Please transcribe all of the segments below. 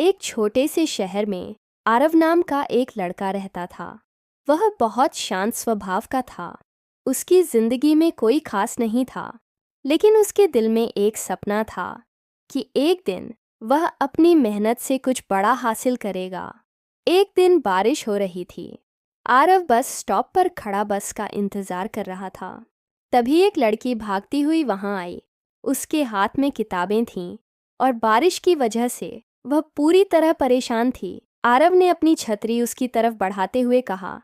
एक छोटे से शहर में आरव नाम का एक लड़का रहता था। वह बहुत शांत स्वभाव का था। उसकी जिंदगी में कोई खास नहीं था, लेकिन उसके दिल में एक सपना था कि एक दिन वह अपनी मेहनत से कुछ बड़ा हासिल करेगा। एक दिन बारिश हो रही थी। आरव बस स्टॉप पर खड़ा बस का इंतजार कर रहा था। तभी एक लड़की भागती हुई वहां आई। उसके हाथ में किताबें थीं और बारिश की वजह से वह पूरी तरह परेशान थी। आरव ने अपनी छतरी उसकी तरफ बढ़ाते हुए कहा,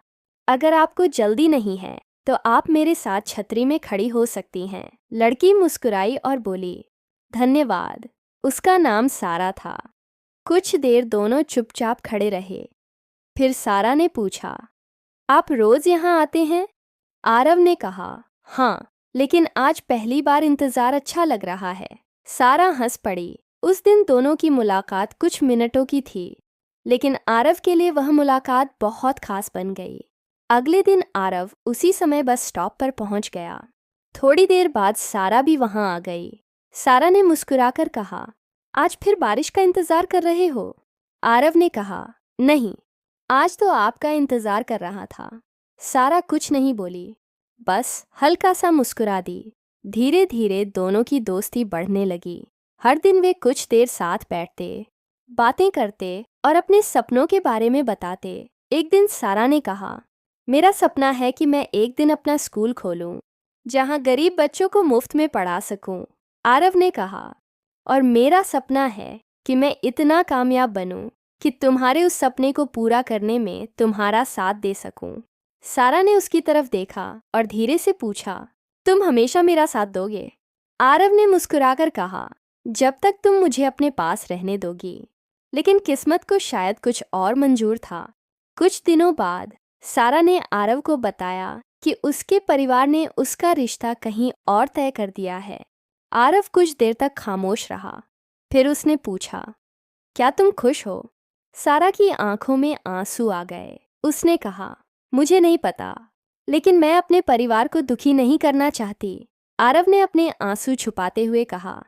अगर आपको जल्दी नहीं है तो आप मेरे साथ छतरी में खड़ी हो सकती हैं। लड़की मुस्कुराई और बोली, धन्यवाद। उसका नाम सारा था। कुछ देर दोनों चुपचाप खड़े रहे। फिर सारा ने पूछा, आप रोज यहाँ आते हैं? आरव ने कहा, हाँ, लेकिन आज पहली बार इंतजार अच्छा लग रहा है। सारा हंस पड़ी। उस दिन दोनों की मुलाकात कुछ मिनटों की थी, लेकिन आरव के लिए वह मुलाकात बहुत खास बन गई। अगले दिन आरव उसी समय बस स्टॉप पर पहुंच गया। थोड़ी देर बाद सारा भी वहां आ गई। सारा ने मुस्कुराकर कहा, आज फिर बारिश का इंतजार कर रहे हो? आरव ने कहा, नहीं, आज तो आपका इंतजार कर रहा था। सारा कुछ नहीं बोली, बस हल्का सा मुस्कुरा दी। धीरे धीरे दोनों की दोस्ती बढ़ने लगी। हर दिन वे कुछ देर साथ बैठते, बातें करते और अपने सपनों के बारे में बताते। एक दिन सारा ने कहा, मेरा सपना है कि मैं एक दिन अपना स्कूल खोलूं, जहां गरीब बच्चों को मुफ्त में पढ़ा सकूं। आरव ने कहा, और मेरा सपना है कि मैं इतना कामयाब बनूं कि तुम्हारे उस सपने को पूरा करने में तुम्हारा साथ दे सकूं। सारा ने उसकी तरफ देखा और धीरे से पूछा, तुम हमेशा मेरा साथ दोगे? आरव ने मुस्कुराकर कहा, जब तक तुम मुझे अपने पास रहने दोगी। लेकिन किस्मत को शायद कुछ और मंजूर था। कुछ दिनों बाद सारा ने आरव को बताया कि उसके परिवार ने उसका रिश्ता कहीं और तय कर दिया है। आरव कुछ देर तक खामोश रहा। फिर उसने पूछा, क्या तुम खुश हो? सारा की आंखों में आंसू आ गए। उसने कहा, मुझे नहीं पता, लेकिन मैं अपने परिवार को दुखी नहीं करना चाहती। आरव ने अपने आंसू छुपाते हुए कहा,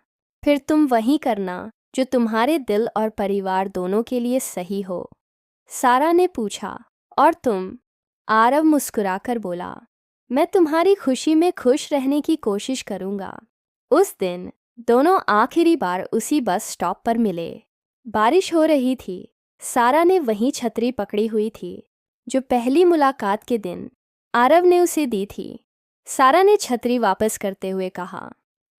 फिर तुम वही करना जो तुम्हारे दिल और परिवार दोनों के लिए सही हो। सारा ने पूछा, और तुम? आरव मुस्कुराकर बोला, मैं तुम्हारी खुशी में खुश रहने की कोशिश करूंगा। उस दिन दोनों आखिरी बार उसी बस स्टॉप पर मिले। बारिश हो रही थी। सारा ने वही छतरी पकड़ी हुई थी जो पहली मुलाकात के दिन आरव ने उसे दी थी। सारा ने छतरी वापस करते हुए कहा,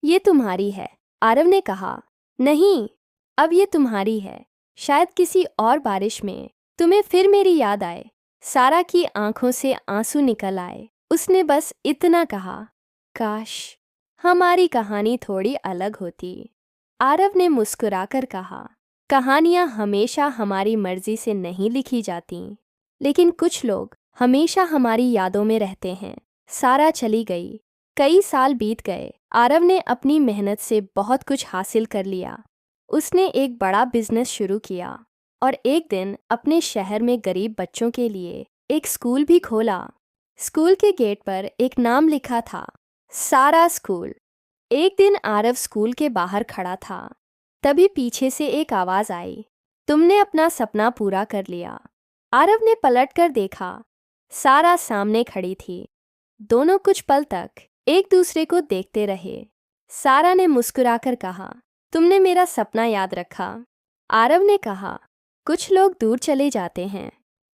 ये तुम्हारी है। आरव ने कहा, नहीं, अब ये तुम्हारी है। शायद किसी और बारिश में तुम्हें फिर मेरी याद आए। सारा की आंखों से आंसू निकल आए। उसने बस इतना कहा, काश हमारी कहानी थोड़ी अलग होती। आरव ने मुस्कुराकर कहा, कहानियां हमेशा हमारी मर्जी से नहीं लिखी जाती, लेकिन कुछ लोग हमेशा हमारी यादों में रहते हैं। सारा चली गई। कई साल बीत गए। आरव ने अपनी मेहनत से बहुत कुछ हासिल कर लिया। उसने एक बड़ा बिजनेस शुरू किया और एक दिन अपने शहर में गरीब बच्चों के लिए एक स्कूल भी खोला। स्कूल के गेट पर एक नाम लिखा था, सारा स्कूल। एक दिन आरव स्कूल के बाहर खड़ा था। तभी पीछे से एक आवाज आई, तुमने अपना सपना पूरा कर लिया। आरव ने पलटकर देखा। सारा सामने खड़ी थी। दोनों कुछ पल तक एक दूसरे को देखते रहे। सारा ने मुस्कुराकर कहा, तुमने मेरा सपना याद रखा। आरव ने कहा, कुछ लोग दूर चले जाते हैं,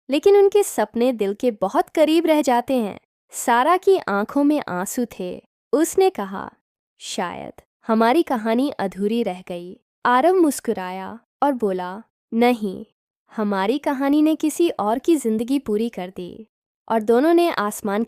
लेकिन उनके सपने दिल के बहुत करीब रह जाते हैं। सारा की आंखों में आंसू थे। उसने कहा, शायद हमारी कहानी अधूरी रह गई। आरव मुस्कुराया और बोला, नहीं, हमारी कहानी ने किसी और की जिंदगी पूरी कर दी। और दोनों ने आसमान